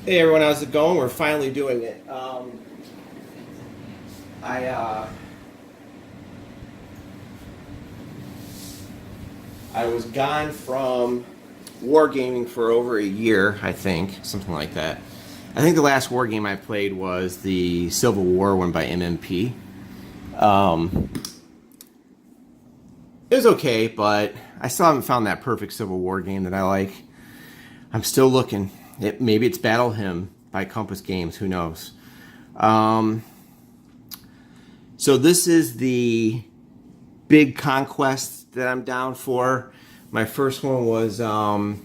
Hey everyone, how's it going? We're finally doing it. I was gone from wargaming for over a year, I think, something like that. I think the last war game I played was the Civil War one by MMP. It was okay, but I still haven't found that perfect Civil War game that I like. I'm still looking. Maybe it's Battle Hymn by Compass Games. Who knows? So this is the big conquest that I'm down for. My first one was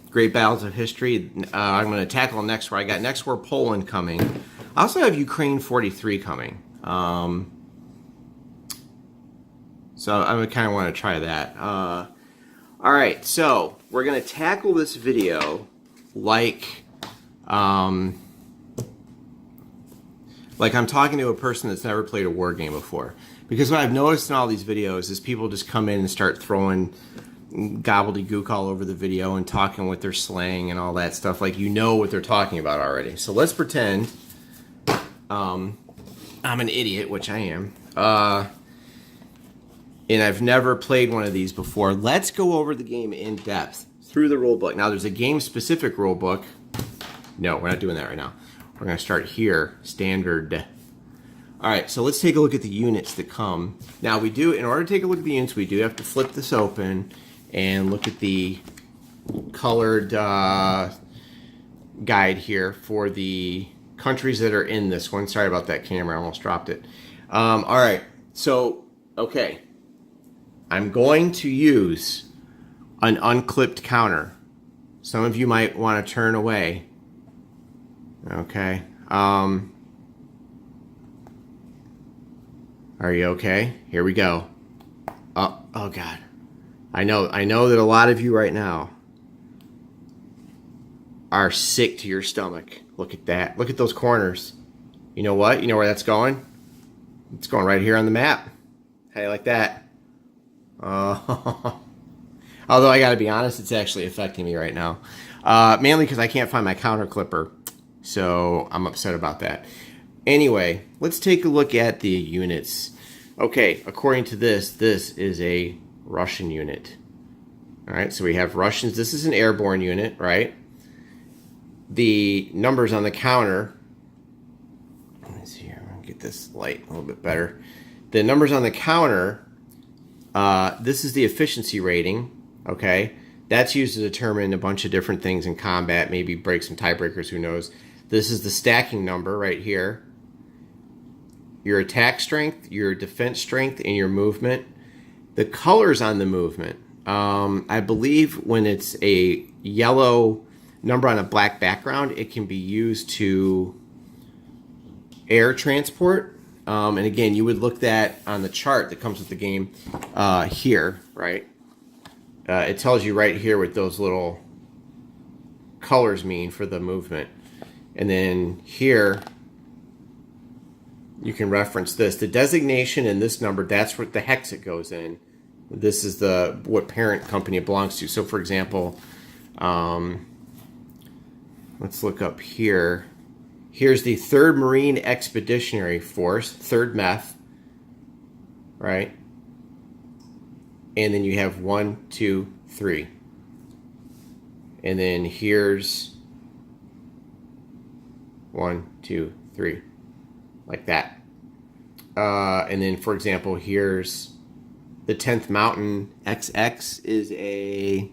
Great Battles of History. I'm going to tackle next war. I got next war Poland coming. I also have Ukraine 43 coming. So I kind of want to try that. All right, so we're going to tackle this video like I'm talking to a person that's never played a war game before. Because what I've noticed in all these videos is people just come in and start throwing gobbledygook all over the video and talking with their slang and all that stuff. Like, you know what they're talking about already. So let's pretend I'm an idiot, which I am. And I've never played one of these before. Let's go over the game in depth through the rule book. Now, there's a game-specific rule book. No, we're not doing that right now. We're going to start here, standard. All right, so let's take a look at the units that come. Now, we do, in order to take a look at the units, we do have to flip this open and look at the colored guide here for the countries that are in this one. Sorry about that camera, I almost dropped it. All right, so, okay. I'm going to use an unclipped counter. Some of you might want to turn away. Okay. Are you okay? Here we go. Oh God. I know that a lot of you right now are sick to your stomach. Look at that. Look at those corners. You know what? You know where that's going? It's going right here on the map. How do you like that? Although I gotta be honest, it's actually affecting me right now. Mainly because I can't find my counter clipper. So I'm upset about that. Anyway, let's take a look at the units. Okay, according to this is a Russian unit. All right, so we have Russians. This is an airborne unit, right? The numbers on the counter. Let me see here. I'm gonna get this light a little bit better. The numbers on the counter. This is the efficiency rating. Okay, that's used to determine a bunch of different things in combat. Maybe break some tiebreakers. Who knows? This is the stacking number right here. Your attack strength, your defense strength, and your movement. The colors on the movement. I believe when it's a yellow number on a black background, it can be used to air transport. And again, you would look that on the chart that comes with the game here, right? It tells you right here what those little colors mean for the movement. And then here, you can reference this. The designation in this number, that's what the hex it goes in. This is what parent company it belongs to. So for example, let's look up here. Here's the 3rd Marine Expeditionary Force, 3rd MEF, right? And then you have 1, 2, 3. And then here's 1, 2, 3, like that. And then, for example, here's the 10th Mountain XX is a...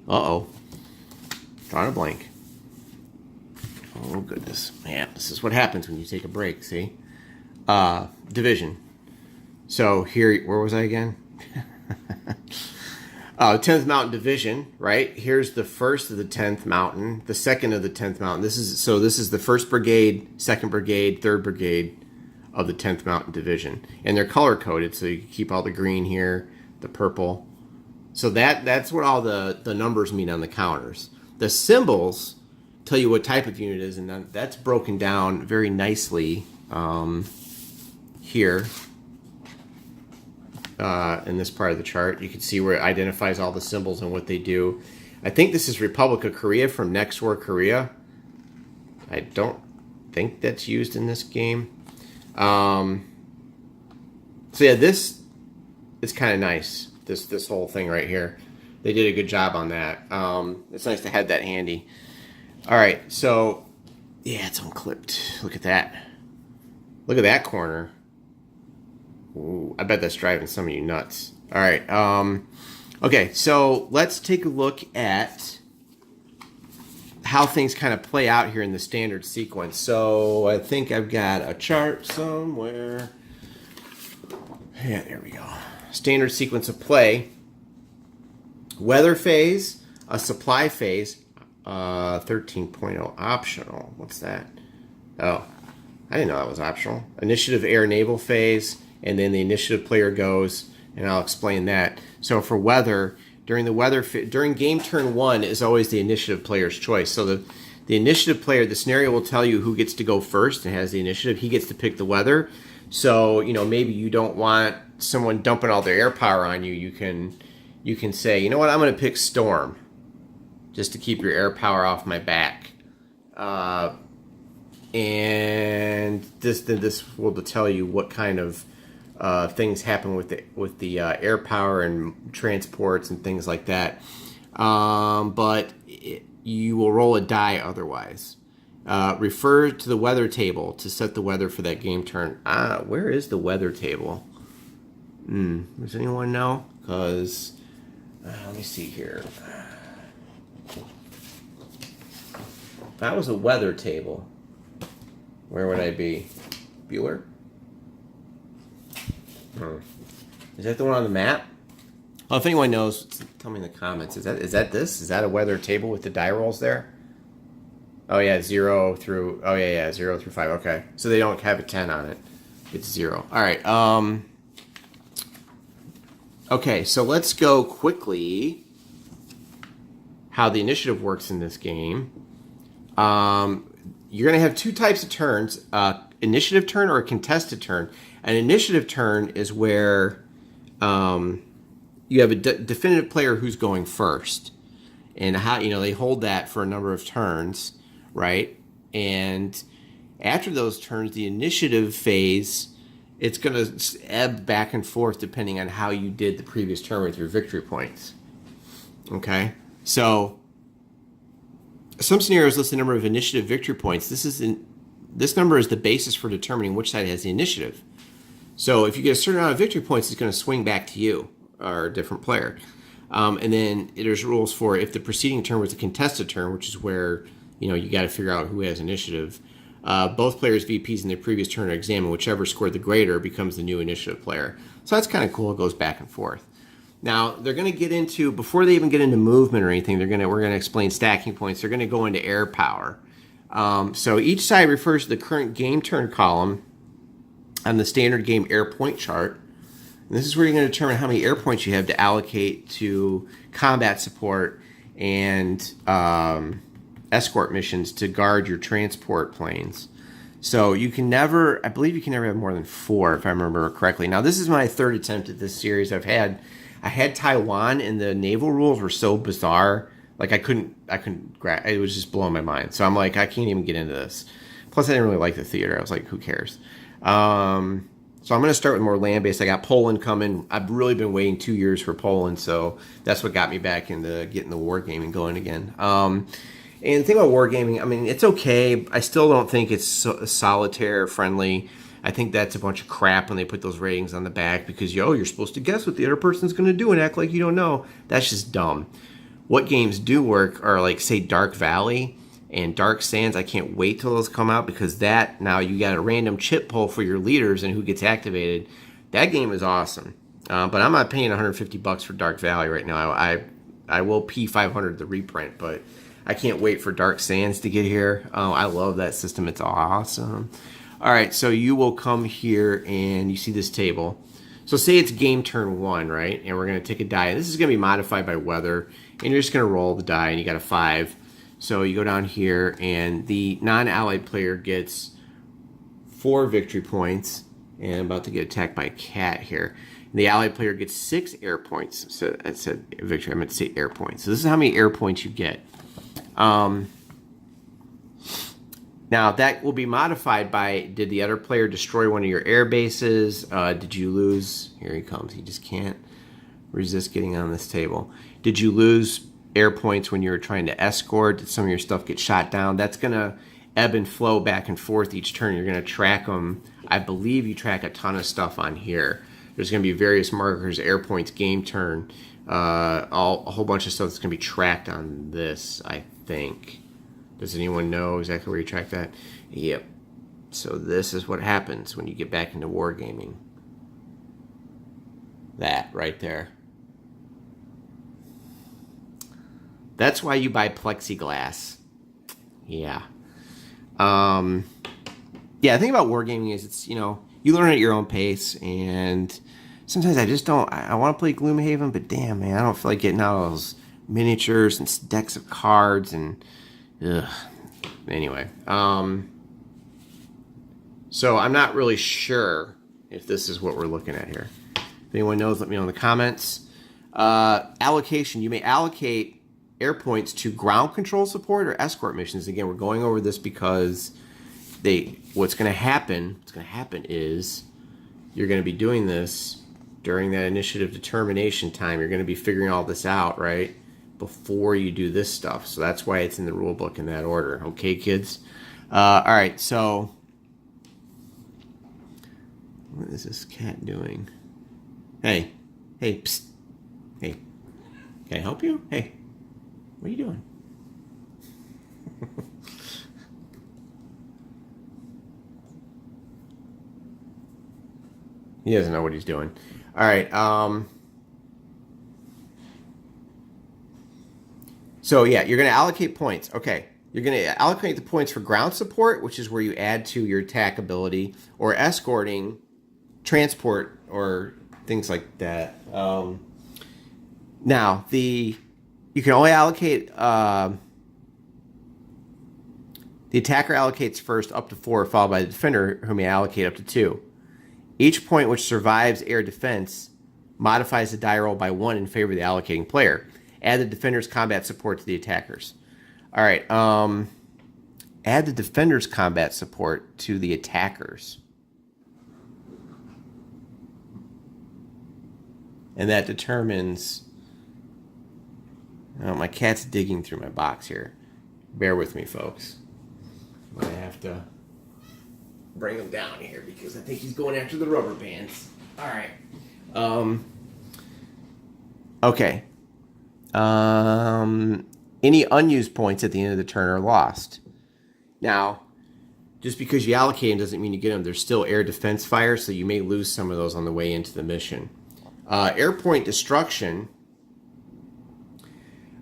Drawing a blank. Oh, goodness. Man, this is what happens when you take a break, see? Division. So here, where was I again? 10th Mountain Division, right? Here's the 1st of the 10th Mountain, the 2nd of the 10th Mountain. This is the 1st Brigade, 2nd Brigade, 3rd Brigade of the 10th Mountain Division. And they're color-coded, so you can keep all the green here, the purple. So that's what all the numbers mean on the counters. The symbols tell you what type of unit it is, and that's broken down very nicely here. In this part of the chart, you can see where it identifies all the symbols and what they do. I think this is Republic of Korea from Next War Korea. I don't think that's used in this game. So yeah, this is kind of nice. This whole thing right here, they did a good job on that. It's nice to have that handy. All right, so yeah, it's unclipped. Look at that. Look at that corner. Ooh, I bet that's driving some of you nuts. All right. Okay, so let's take a look at how things kind of play out here in the standard sequence. So I think I've got a chart somewhere. Yeah, there we go. Standard sequence of play. Weather phase, a supply phase, 13.0 optional. What's that? Oh, I didn't know that was optional. Initiative air naval phase, and then the initiative player goes, and I'll explain that. So for weather, during game turn 1 is always the initiative player's choice. So the initiative player, the scenario will tell you who gets to go first and has the initiative. He gets to pick the weather. So, maybe you don't want someone dumping all their air power on you. You can say, you know what, I'm going to pick storm just to keep your air power off my back. And this will tell you what kind of things happen with the air power and transports and things like that. But you will roll a die otherwise. Refer to the weather table to set the weather for that game turn. Where is the weather table? Does anyone know? Because let me see here. If I was a weather table, where would I be? Bueller? Is that the one on the map? Well, if anyone knows, tell me in the comments. Is that this? Is that a weather table with the die rolls there? Oh yeah, 0 through 0 through 5. Okay, so they don't have a 10 on it. It's 0. All right. Okay, so let's go quickly how the initiative works in this game. You're going to have two types of turns, initiative turn or a contested turn. An initiative turn is where you have a definitive player who's going first. And how they hold that for a number of turns, right? And after those turns, the initiative phase, it's going to ebb back and forth depending on how you did the previous turn with your victory points. Okay? So some scenarios list the number of initiative victory points. This number is the basis for determining which side has the initiative. So if you get a certain amount of victory points, it's going to swing back to you or a different player. And then there's rules for if the preceding turn was a contested turn, which is where you got to figure out who has initiative. Both players' VPs in their previous turn are examined. Whichever scored the greater becomes the new initiative player. So that's kind of cool. It goes back and forth. Now they're going to get into, before they even get into movement or anything, we're going to explain stacking points. They're going to go into air power. So each side refers to the current game turn column on the standard game air point chart. And this is where you're going to determine how many air points you have to allocate to combat support and escort missions to guard your transport planes. So I believe you can never have more than 4, if I remember correctly. Now this is my 3rd attempt at this series. I had Taiwan, and the naval rules were so bizarre. Like I couldn't it was just blowing my mind. So I'm like, I can't even get into this. Plus I didn't really like the theater. I was like, who cares? So I'm going to start with more land-based. I got Poland coming. I've really been waiting 2 years for Poland, so that's what got me back into getting the wargaming going again. And the thing about wargaming, I mean, it's okay. I still don't think it's solitaire friendly. I think that's a bunch of crap when they put those ratings on the back because, you're supposed to guess what the other person's going to do and act like you don't know. That's just dumb. What games do work are like, say, Dark Valley and Dark Sands. I can't wait till those come out because now you got a random chip pull for your leaders and who gets activated. That game is awesome. But I'm not paying $150 for Dark Valley right now. I will P500 the reprint, but I can't wait for Dark Sands to get here. I love that system. It's awesome. All right, so you will come here and you see this table. So say it's game turn 1, right? And we're going to take a die. This is going to be modified by weather. And you're just going to roll the die, and you got a 5. So you go down here, and the non-allied player gets 4 victory points. And I'm about to get attacked by a cat here. And the allied player gets 6 air points. So I said victory. I meant to say air points. So this is how many air points you get. Now, that will be modified by, did the other player destroy one of your air bases? Did you lose? Here he comes. He just can't resist getting on this table. Did you lose air points when you were trying to escort? Did some of your stuff get shot down? That's going to ebb and flow back and forth each turn. You're going to track them. I believe you track a ton of stuff on here. There's going to be various markers, air points, game turn, a whole bunch of stuff that's going to be tracked on this, I think. Does anyone know exactly where you track that? Yep. So this is what happens when you get back into wargaming. That right there. That's why you buy plexiglass. Yeah. Yeah, the thing about wargaming is it's, you learn at your own pace, and sometimes I just don't, I want to play Gloomhaven, but damn, man, I don't feel like getting out all those miniatures and decks of cards and, ugh. Anyway, so I'm not really sure if this is what we're looking at here. If anyone knows, let me know in the comments. Allocation, you may allocate air points to ground control support or escort missions. Again, we're going over this because what's going to happen is you're going to be doing this during that initiative determination time. You're going to be figuring all this out, right, before you do this stuff. So that's why it's in the rule book in that order. Okay, kids? All right, so what is this cat doing? Hey, psst. Hey, can I help you? Hey, what are you doing? He doesn't know what he's doing. All right. So yeah, you're going to allocate points. Okay. You're going to allocate the points for ground support, which is where you add to your attack ability, or escorting, transport, or things like that. Now, you can only allocate, the attacker allocates first up to 4, followed by the defender, who may allocate up to 2. Each point which survives air defense modifies the die roll by 1 in favor of the allocating player. Add the defender's combat support to the attackers. All right, add the defender's combat support to the attackers. And that determines... Oh, my cat's digging through my box here. Bear with me, folks. I'm going to have to bring him down here because I think he's going after the rubber bands. All right. Okay. Any unused points at the end of the turn are lost. Now, just because you allocate them doesn't mean you get them. There's still air defense fire, so you may lose some of those on the way into the mission. Air point destruction.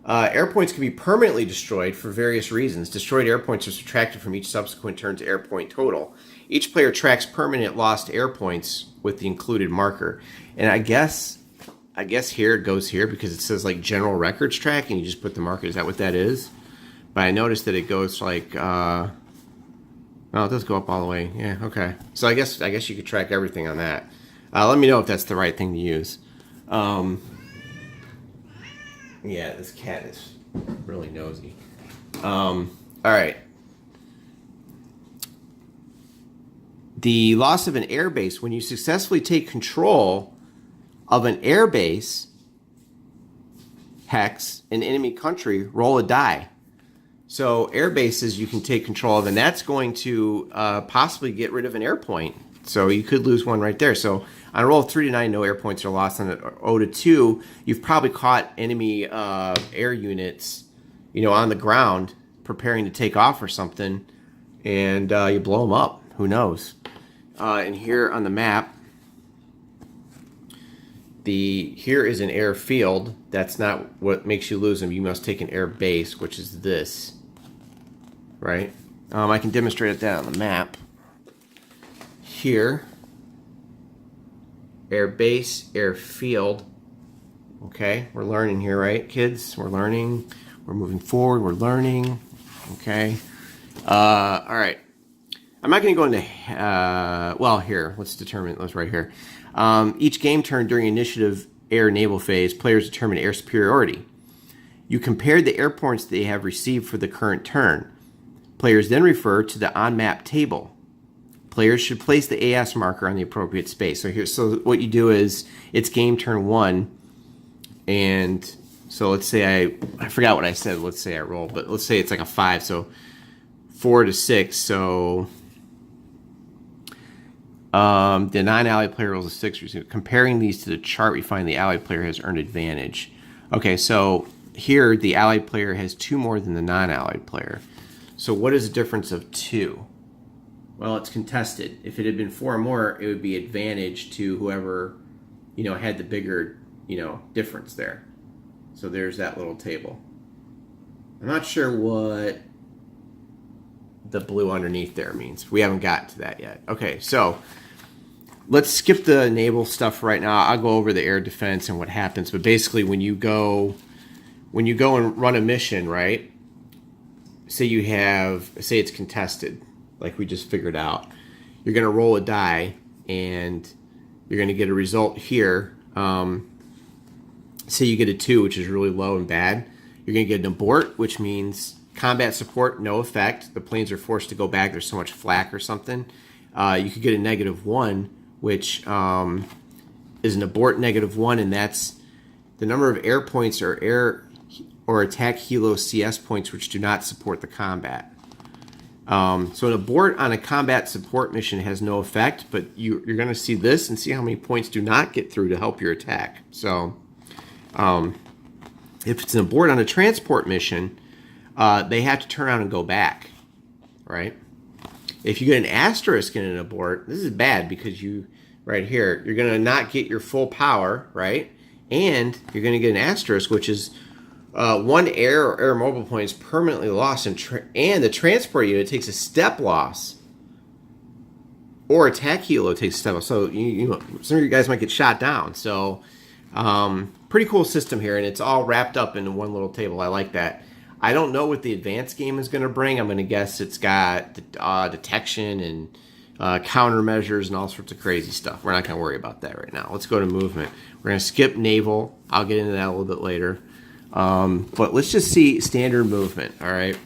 Air points can be permanently destroyed for various reasons. Destroyed air points are subtracted from each subsequent turn's air point total. Each player tracks permanent lost air points with the included marker. And I guess here it goes here because it says like general records track, and you just put the marker. Is that what that is? But I noticed that it goes like, oh, it does go up all the way. Yeah, okay. So I guess you could track everything on that. Let me know if that's the right thing to use. Yeah, this cat is really nosy. All right. The loss of an air base. When you successfully take control of an air base, hex, in enemy country, roll a die. So air bases you can take control of, and that's going to possibly get rid of an air point. So you could lose one right there. So on a roll of 3 to 9, no air points are lost. On an 0 to 2, you've probably caught enemy air units, on the ground preparing to take off or something, and you blow them up. Who knows? And here on the map, here is an airfield. That's not what makes you lose them. You must take an air base, which is this, right? I can demonstrate that on the map. Here, air base, airfield. Okay, we're learning here, right, kids? We're learning. We're moving forward. We're learning. Okay. All right. I'm not going to go into. Well, here. Let's determine. Let's right here. Each game turn during initiative air naval phase, players determine air superiority. You compare the air points they have received for the current turn. Players then refer to the on-map table. Players should place the AS marker on the appropriate space. So what you do is, it's game turn 1, and so let's say I forgot what I said. Let's say I roll, but let's say it's like a 5, so 4 to 6. So the non-ally player rolls a 6. Comparing these to the chart, we find the allied player has earned advantage. Okay, so here the allied player has 2 more than the non-allied player. So what is the difference of 2? Well, it's contested. If it had been 4 more, it would be advantage to whoever, had the bigger, difference there. So there's that little table. I'm not sure what the blue underneath there means. We haven't gotten to that yet. Okay, so let's skip the naval stuff right now. I'll go over the air defense and what happens. But basically, when you go and run a mission, right? Say it's contested, like we just figured out. You're going to roll a die, and you're going to get a result here. Say you get a 2, which is really low and bad. You're going to get an abort, which means combat support, no effect. The planes are forced to go back. There's so much flak or something. You could get a -1, which is an abort -1, and that's the number of air points or attack helo CS points which do not support the combat. So an abort on a combat support mission has no effect, but you're going to see this and see how many points do not get through to help your attack. So if it's an abort on a transport mission, they have to turn around and go back, right? If you get an asterisk in an abort, this is bad because right here, you're going to not get your full power, right? And you're going to get an asterisk, which is 1 air or air mobile point is permanently lost, and the transport unit takes a step loss, or attack helo takes a step loss. So some of you guys might get shot down. So pretty cool system here, and it's all wrapped up into one little table. I like that. I don't know what the advanced game is going to bring. I'm going to guess it's got detection and countermeasures and all sorts of crazy stuff. We're not going to worry about that right now. Let's go to movement. We're going to skip naval. I'll get into that a little bit later. But let's just see standard movement, all right?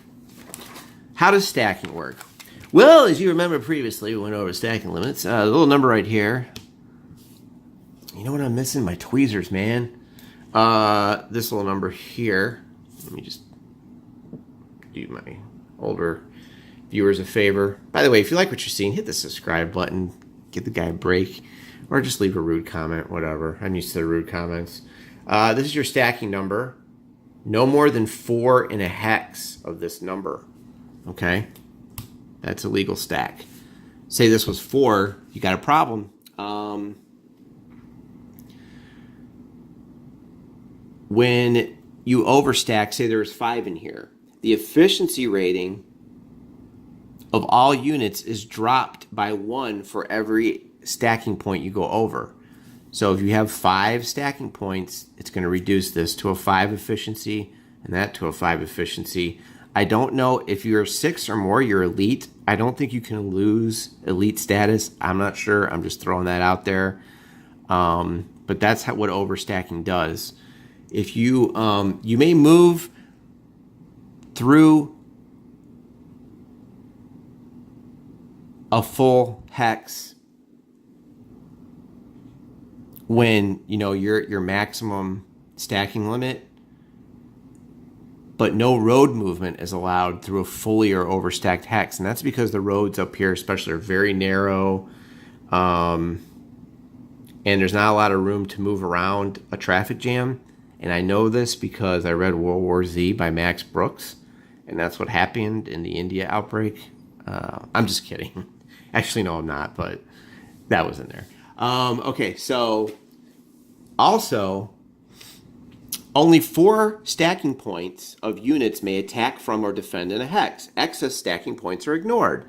How does stacking work? Well, as you remember previously, we went over stacking limits. The little number right here. You know what I'm missing? My tweezers, man. This little number here. Let me just do my older viewers a favor. By the way, if you like what you're seeing, hit the subscribe button. Give the guy a break. Or just leave a rude comment, whatever. I'm used to the rude comments. This is your stacking number. No more than 4 in a hex of this number. Okay? That's a legal stack. Say this was 4, you got a problem. When you overstack, say there's 5 in here, the efficiency rating of all units is dropped by 1 for every stacking point you go over. So if you have 5 stacking points, it's going to reduce this to a 5 efficiency and that to a 5 efficiency. I don't know if you're 6 or more, you're elite. I don't think you can lose elite status. I'm not sure. I'm just throwing that out there. But that's what overstacking does. If you you may move through a full hex when your maximum stacking limit, but no road movement is allowed through a fully or overstacked hex, and that's because the roads up here especially are very narrow, and there's not a lot of room to move around a traffic jam. And I know this because I read World War Z by Max Brooks, and that's what happened in the India outbreak. I'm just kidding. Actually, no, I'm not, but that was in there. Okay, so also, only 4 stacking points of units may attack from or defend in a hex. Excess stacking points are ignored.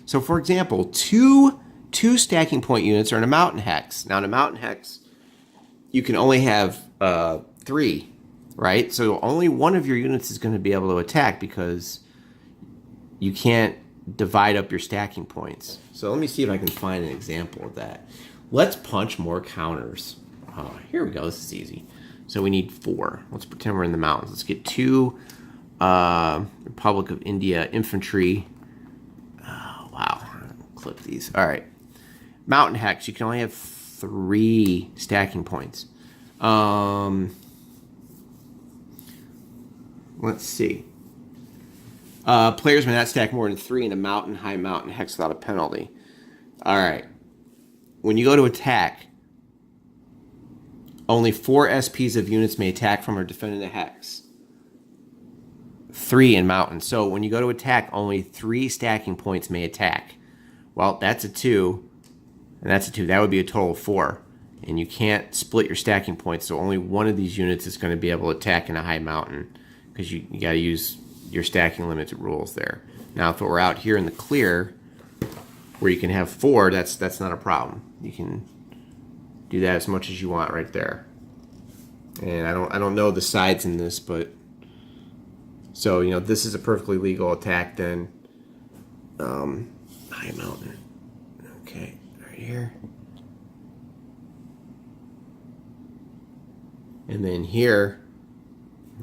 So, for example, two stacking point units are in a mountain hex. Now, in a mountain hex, you can only have 3, right? So only one of your units is going to be able to attack because you can't divide up your stacking points. So let me see if I can find an example of that. Let's punch more counters. Here we go. This is easy. So we need 4. Let's pretend we're in the mountains. Let's get 2 Republic of India infantry. Oh, wow. Clip these. All right. Mountain hex. You can only have 3 stacking points. Let's see. Players may not stack more than 3 in a mountain, high mountain hex without a penalty. All right. When you go to attack, only 4 SPs of units may attack from or defend in the hex. 3 in mountain. So when you go to attack, only 3 stacking points may attack. Well, that's a 2, and that's a 2. That would be a total of 4. And you can't split your stacking points, so only one of these units is going to be able to attack in a high mountain, because you got to use your stacking limit rules there. Now, if it were out here in the clear, where you can have 4, that's not a problem. You can do that as much as you want right there. And I don't know the sides in this, but so this is a perfectly legal attack then. High mountain. Okay, right here. And then here,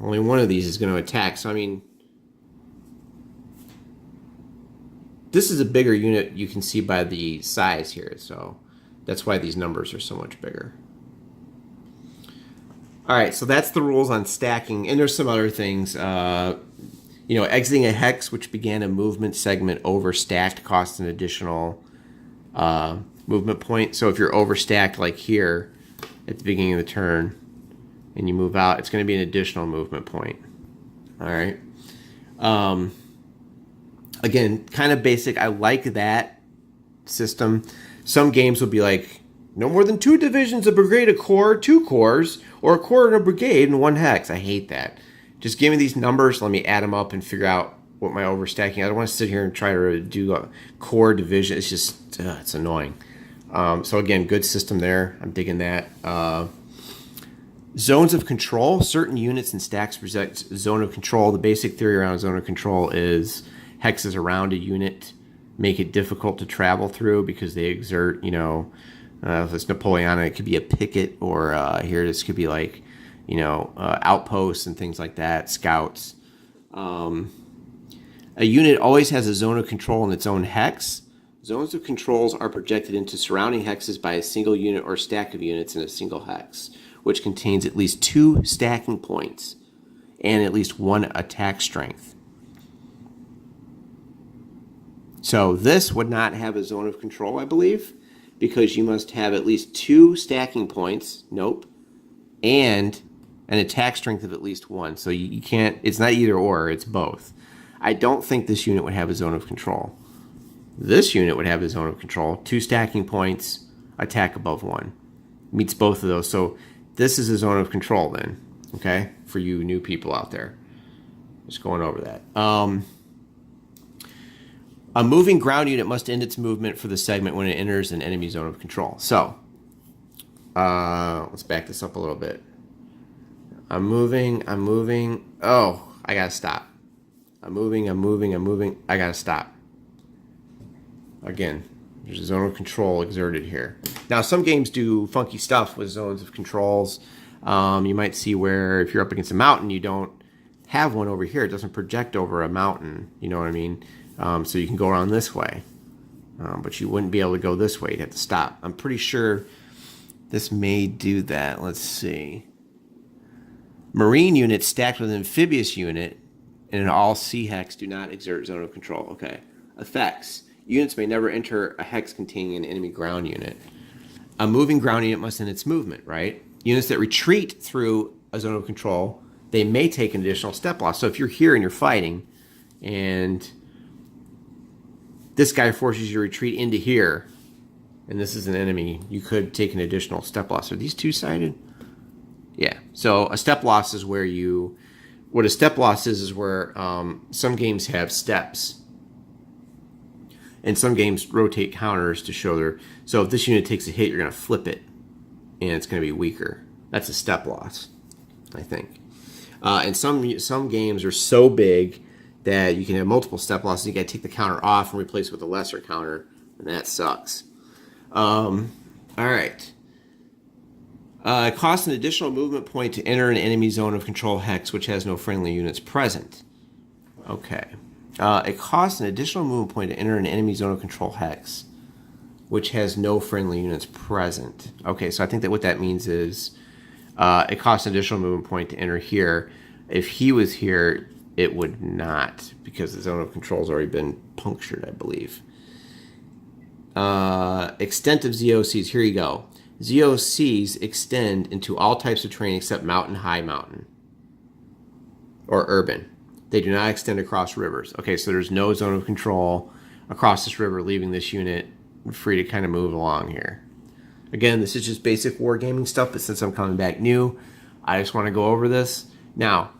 only one of these is going to attack. So I mean, this is a bigger unit, you can see by the size here, so that's why these numbers are so much bigger. Alright, so that's the rules on stacking, and there's some other things. Exiting a hex which began a movement segment overstacked costs an additional movement point. So if you're overstacked like here at the beginning of the turn, and you move out, it's going to be an additional movement point. Alright. Again, kind of basic. I like that system. Some games will be like, no more than 2 divisions, a brigade, a corps, 2 corps, or a corps and a brigade in 1 hex. I hate that. Just give me these numbers, let me add them up and figure out what my overstacking. I don't want to sit here and try to do a corps division. It's just, it's annoying. So again, good system there. I'm digging that. Zones of control. Certain units and stacks present zone of control. The basic theory around zone of control is hexes around a unit make it difficult to travel through because they exert, if it's Napoleonic, it could be a picket, or here this could be like, outposts and things like that, scouts. A unit always has a zone of control in its own hex. Zones of controls are projected into surrounding hexes by a single unit or stack of units in a single hex, which contains at least 2 stacking points and at least 1 attack strength. So this would not have a zone of control, I believe, because you must have at least 2 stacking points, nope, and an attack strength of at least 1. So you can't, it's not either or, it's both. I don't think this unit would have a zone of control. This unit would have a zone of control, 2 stacking points, attack above 1. Meets both of those. So this is a zone of control then, okay, for you new people out there. Just going over that. A moving ground unit must end its movement for the segment when it enters an enemy zone of control. So, let's back this up a little bit. I'm moving. Oh, I gotta stop. I'm moving. I gotta stop. Again, there's a zone of control exerted here. Now, some games do funky stuff with zones of controls. You might see where if you're up against a mountain, you don't have one over here. It doesn't project over a mountain. You know what I mean? So you can go around this way. But you wouldn't be able to go this way. You'd have to stop. I'm pretty sure this may do that. Let's see. Marine units stacked with an amphibious unit in an all-sea hex do not exert zone of control. Okay. Effects. Units may never enter a hex containing an enemy ground unit. A moving ground unit must end its movement, right? Units that retreat through a zone of control, they may take an additional step loss. So if you're here and you're fighting, and this guy forces you to retreat into here, and this is an enemy, you could take an additional step loss. Are these two-sided? Yeah. So a step loss is where what a step loss is where some games have steps. And some games rotate counters to show their... So if this unit takes a hit, you're going to flip it, and it's going to be weaker. That's a step loss, I think. And some games are so big that you can have multiple step losses. You got to take the counter off and replace it with a lesser counter, and that sucks. All right. It costs an additional movement point to enter an enemy zone of control hex which has no friendly units present. Okay. It costs an additional movement point to enter an enemy zone of control hex, which has no friendly units present. Okay, so I think that what that means is it costs an additional movement point to enter here. If he was here, it would not, because the zone of control has already been punctured, I believe. Extent of ZOCs. Here you go. ZOCs extend into all types of terrain except mountain, high mountain, or urban. They do not extend across rivers. Okay, so there's no zone of control across this river, leaving this unit free to kind of move along here. Again, this is just basic wargaming stuff, but since I'm coming back new, I just want to go over this. Now,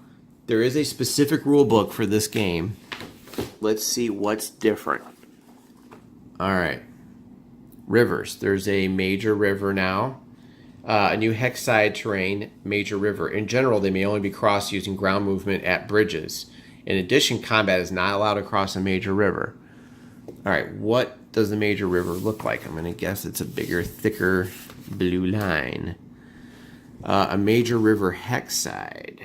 there is a specific rule book for this game. Let's see what's different. All right. Rivers. There's a major river now. A new hex side terrain, major river. In general, they may only be crossed using ground movement at bridges. In addition, combat is not allowed to cross a major river. All right, what does the major river look like? I'm going to guess it's a bigger, thicker blue line. A major river hex side.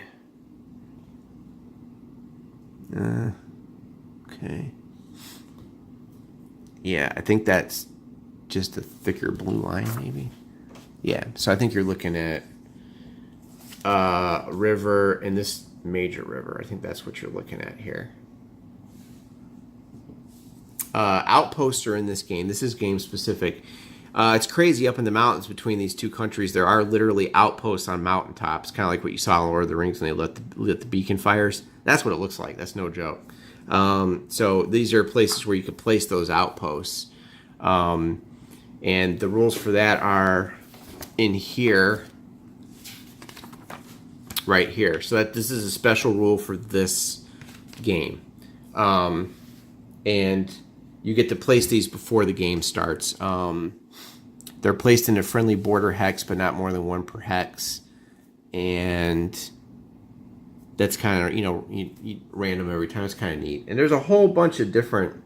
Okay. Yeah, I think that's just a thicker blue line, maybe. Yeah, so I think you're looking at river and this major river. I think that's what you're looking at here. Outposts are in this game. This is game specific. It's crazy up in the mountains between these two countries. There are literally outposts on mountaintops, kind of like what you saw in Lord of the Rings when they lit the beacon fires. That's what it looks like. That's no joke. So these are places where you could place those outposts. And the rules for that are in here, right here. So that this is a special rule for this game. And you get to place these before the game starts. They're placed in a friendly border hex, but not more than one per hex. And that's kind of, you random every time. It's kind of neat. And there's a whole bunch of different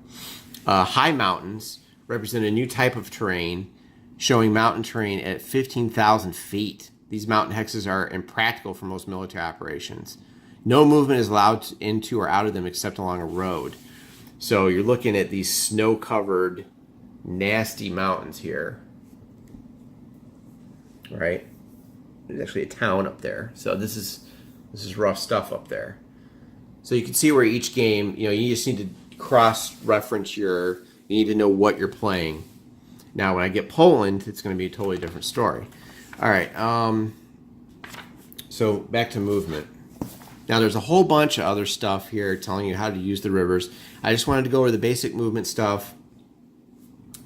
high mountains represent a new type of terrain, showing mountain terrain at 15,000 feet. These mountain hexes are impractical for most military operations. No movement is allowed into or out of them except along a road. So you're looking at these snow-covered, nasty mountains here. Right? There's actually a town up there. So this is rough stuff up there. So you can see where each game, you just need to cross-reference you need to know what you're playing. Now, when I get Poland, it's going to be a totally different story. All right. So back to movement. Now, there's a whole bunch of other stuff here telling you how to use the rivers. I just wanted to go over the basic movement stuff.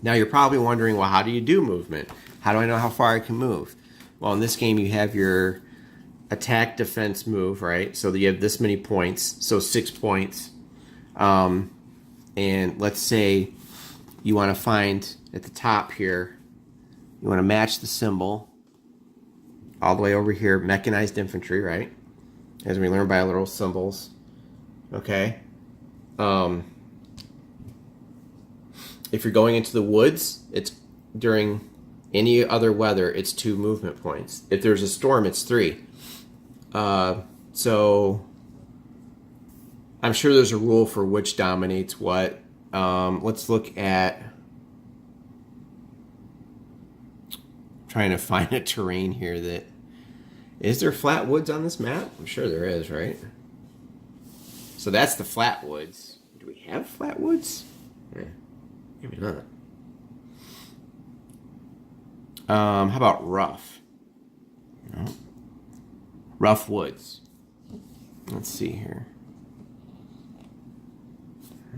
Now, you're probably wondering, well, how do you do movement? How do I know how far I can move? Well, in this game, you have your attack, defense, move, right? So you have this many points, so 6 points. And let's say you want to find at the top here, you want to match the symbol all the way over here, mechanized infantry, right? As we learn by little symbols. Okay. If you're going into the woods, it's during any other weather, it's 2 movement points. If there's a storm, it's 3. So I'm sure there's a rule for which dominates what. Let's look at trying to find a terrain here that is there flat woods on this map? I'm sure there is, right? So that's the flat woods. Do we have flat woods? Yeah, maybe not. How about rough? No. Rough woods. Let's see here.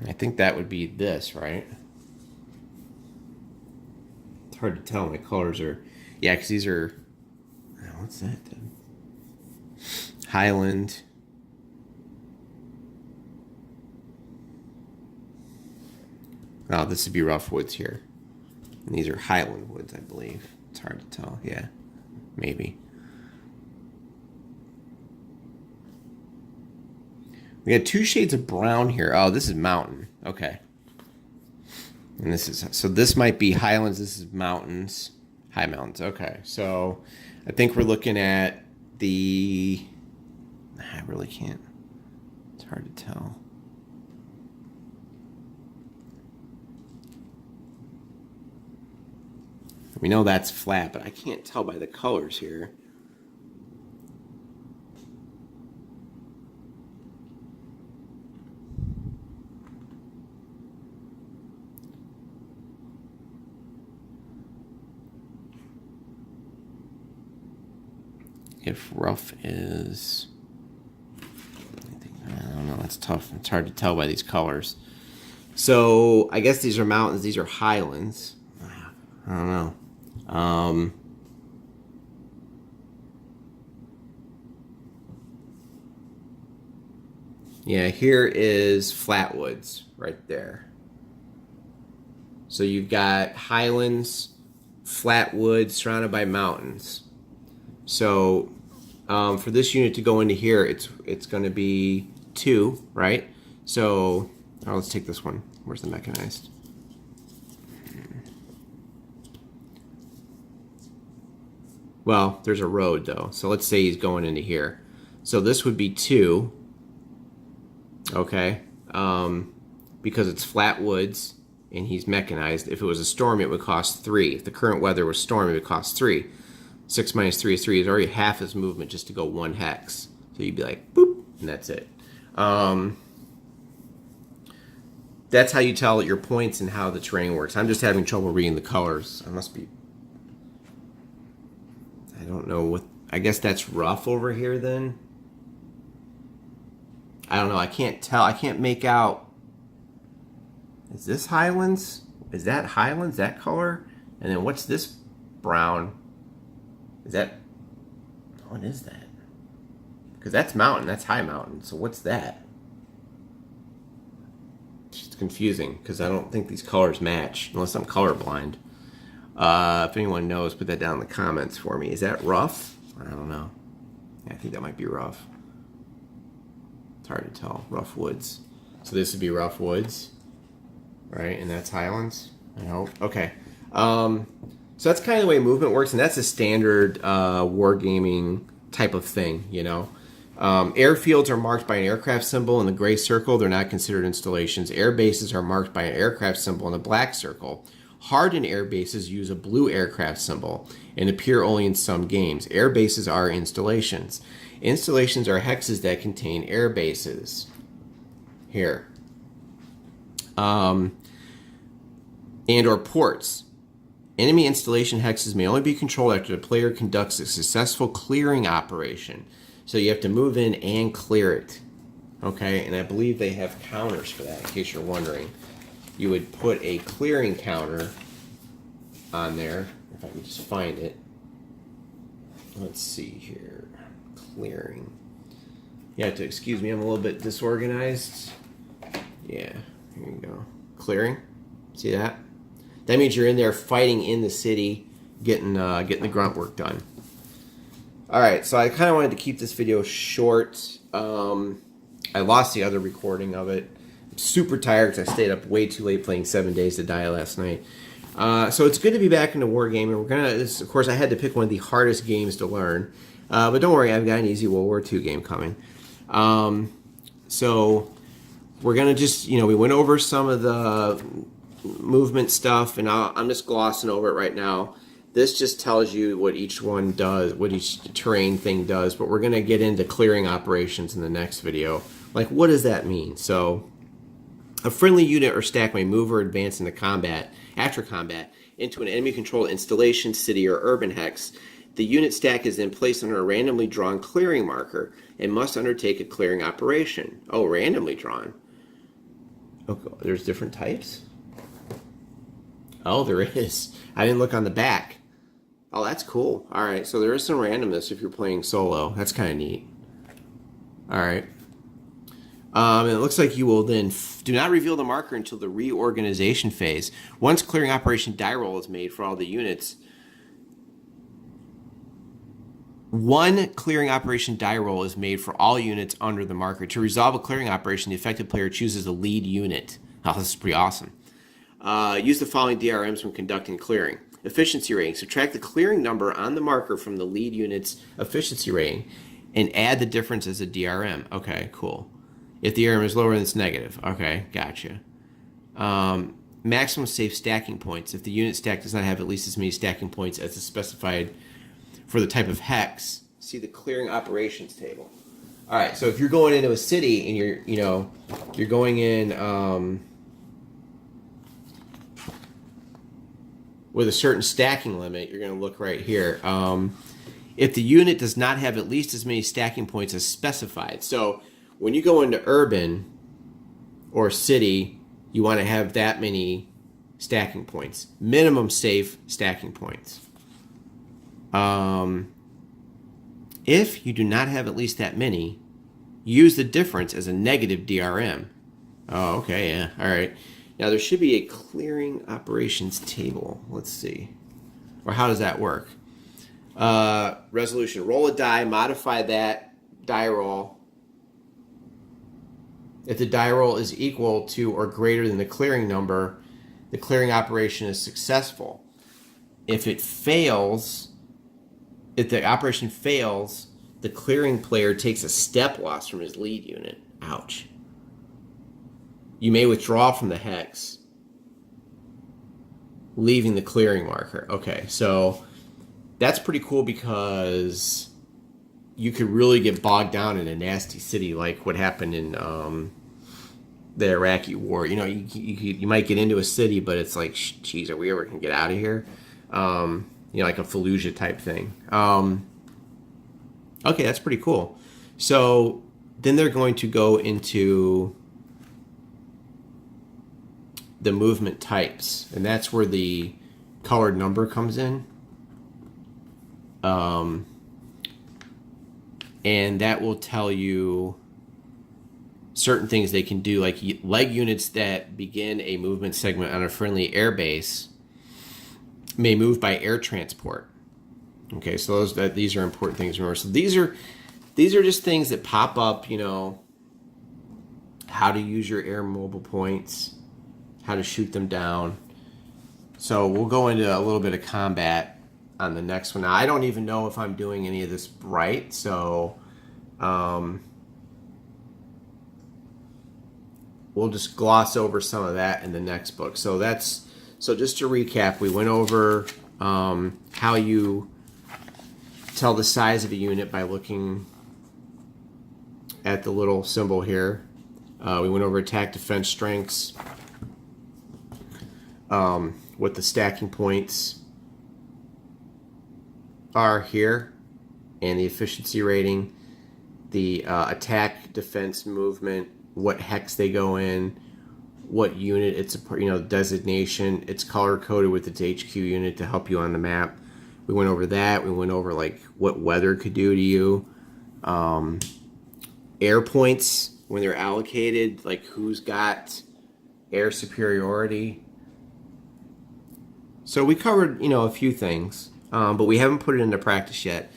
I think that would be this, right? It's hard to tell. My colors are... Yeah, because these are... What's that then? Highland. Oh, this would be rough woods here. And these are Highland woods, I believe. It's hard to tell. Yeah, maybe. We got 2 shades of brown here. Oh, this is mountain. Okay. And this is... So this might be highlands. This is mountains. High mountains. Okay. So I think we're looking at the... I really can't. It's hard to tell. We know that's flat, but I can't tell by the colors here. If rough is, I don't know, that's tough. It's hard to tell by these colors. So I guess these are mountains, these are highlands. I don't know. Yeah, here is Flatwoods right there. So you've got highlands, flatwoods surrounded by mountains. So for this unit to go into here, it's going to be 2, right? So let's take this one. Where's the mechanized? Well, there's a road though. So let's say he's going into here. So this would be 2. Okay. Because it's flat woods and he's mechanized. If it was a storm, it would cost 3. If the current weather was storm, it would cost 3. 6 minus 3 is 3. It's already half his movement just to go 1 hex. So you'd be like, boop, and that's it. That's how you tell your points and how the terrain works. I'm just having trouble reading the colors. I must be... I don't know what... I guess that's rough over here then. I don't know. I can't tell. I can't make out... Is this Highlands? Is that Highlands, that color? And then what's this brown? Is that... What is that? Because that's mountain. That's high mountain. So what's that? It's confusing because I don't think these colors match unless I'm colorblind. If anyone knows, put that down in the comments for me. Is that rough? I don't know. Yeah, I think that might be rough. It's hard to tell. Rough woods. So this would be rough woods, right? And that's highlands. I hope. Okay. So that's kind of the way movement works, and that's a standard wargaming type of thing, you know. Airfields are marked by an aircraft symbol in the gray circle. They're not considered installations. Air bases are marked by an aircraft symbol in the black circle. Hardened air bases use a blue aircraft symbol and appear only in some games. Air bases are installations. Installations are hexes that contain air bases. Here. And or ports. Enemy installation hexes may only be controlled after the player conducts a successful clearing operation. So you have to move in and clear it. Okay, and I believe they have counters for that, in case you're wondering. You would put a clearing counter on there, if I can just find it. Let's see here. Clearing. You have to excuse me, I'm a little bit disorganized. Yeah, here you go. Clearing. See that? That means you're in there fighting in the city, getting the grunt work done. Alright, so I kind of wanted to keep this video short. I lost the other recording of it. I'm super tired because I stayed up way too late playing 7 Days to Die last night. So it's good to be back into wargaming. We're gonna, of course, I had to pick one of the hardest games to learn. But don't worry, I've got an easy World War II game coming. So we're gonna just, you know, we went over some of the movement stuff, and I'm just glossing over it right now. This just tells you what each one does, what each terrain thing does, but we're going to get into clearing operations in the next video. Like, what does that mean? So, a friendly unit or stack may move or advance into combat, after combat, into an enemy-controlled installation, city, or urban hex. The unit stack is then placed on a randomly drawn clearing marker and must undertake a clearing operation. Oh, randomly drawn. Okay, there's different types? Oh, there is. I didn't look on the back. Oh, that's cool. All right, so there is some randomness if you're playing solo. That's kind of neat. All right. And it looks like you will then do not reveal the marker until the reorganization phase. Once clearing operation die roll is made for all the units, one clearing operation die roll is made for all units under the marker. To resolve a clearing operation, the affected player chooses the lead unit. Oh, this is pretty awesome. Use the following DRMs when conducting clearing. Efficiency rating. Subtract the clearing number on the marker from the lead unit's efficiency rating and add the difference as a DRM. Okay, cool. If the DRM is lower, then it's negative. Okay, gotcha. maximum safe stacking points. If the unit stack does not have at least as many stacking points as is specified for the type of hex, see the clearing operations table. All right, so if you're going into a city and you're going in with a certain stacking limit, you're going to look right here. If the unit does not have at least as many stacking points as specified. So when you go into urban or city, you want to have that many stacking points. Minimum safe stacking points. If you do not have at least that many, use the difference as a negative DRM. Oh, okay, yeah, all right. Now there should be a clearing operations table. Let's see. Or how does that work? Resolution. Roll a die, modify that die roll. If the die roll is equal to or greater than the clearing number, the clearing operation is successful. If it fails, if the operation fails, the clearing player takes a step loss from his lead unit. Ouch. You may withdraw from the hex, leaving the clearing marker. Okay, so that's pretty cool because you could really get bogged down in a nasty city like what happened in the Iraqi war. You know, you might get into a city, but it's like, geez, are we ever going to get out of here? You know, like a Fallujah type thing. Okay, that's pretty cool. So then they're going to go into the movement types, and that's where the colored number comes in. And that will tell you certain things they can do, like leg units that begin a movement segment on a friendly airbase may move by air transport. Okay, so these are important things to remember. So these are just things that pop up, you know, how to use your air mobile points, how to shoot them down. So we'll go into a little bit of combat on the next one. Now, I don't even know if I'm doing any of this right, so we'll just gloss over some of that in the next book. So just to recap, we went over how you tell the size of a unit by looking at the little symbol here. We went over attack, defense, strengths, what the stacking points are here, and the efficiency rating, the attack, defense, movement, what hex they go in, what unit it's a, you know, designation. It's color coded with its HQ unit to help you on the map. We went over that. We went over like what weather could do to you, air points when they're allocated, like who's got air superiority. So we covered, you know, a few things, but we haven't put it into practice yet.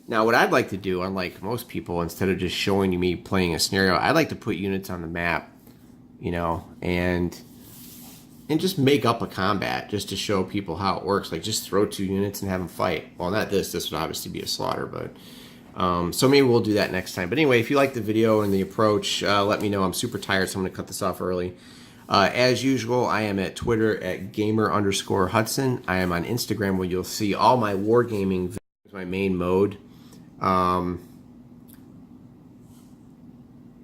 Now, what I'd like to do, unlike most people, instead of just showing you me playing a scenario, I'd like to put units on the map, you know, and just make up a combat just to show people how it works. Like, just throw 2 units and have them fight. Well, not this. This would obviously be a slaughter, but so maybe we'll do that next time. But anyway, if you like the video and the approach, let me know. I'm super tired, so I'm going to cut this off early. As usual, I am at Twitter at gamer_Hudson. I am on Instagram, where you'll see all my wargaming videos, my main mode.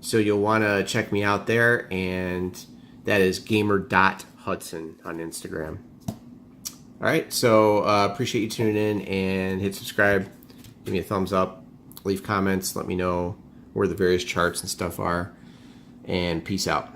So you'll want to check me out there, and that is gamer.hudson on Instagram. All right, so appreciate you tuning in, and hit subscribe, give me a thumbs up, leave comments, let me know where the various charts and stuff are, and peace out.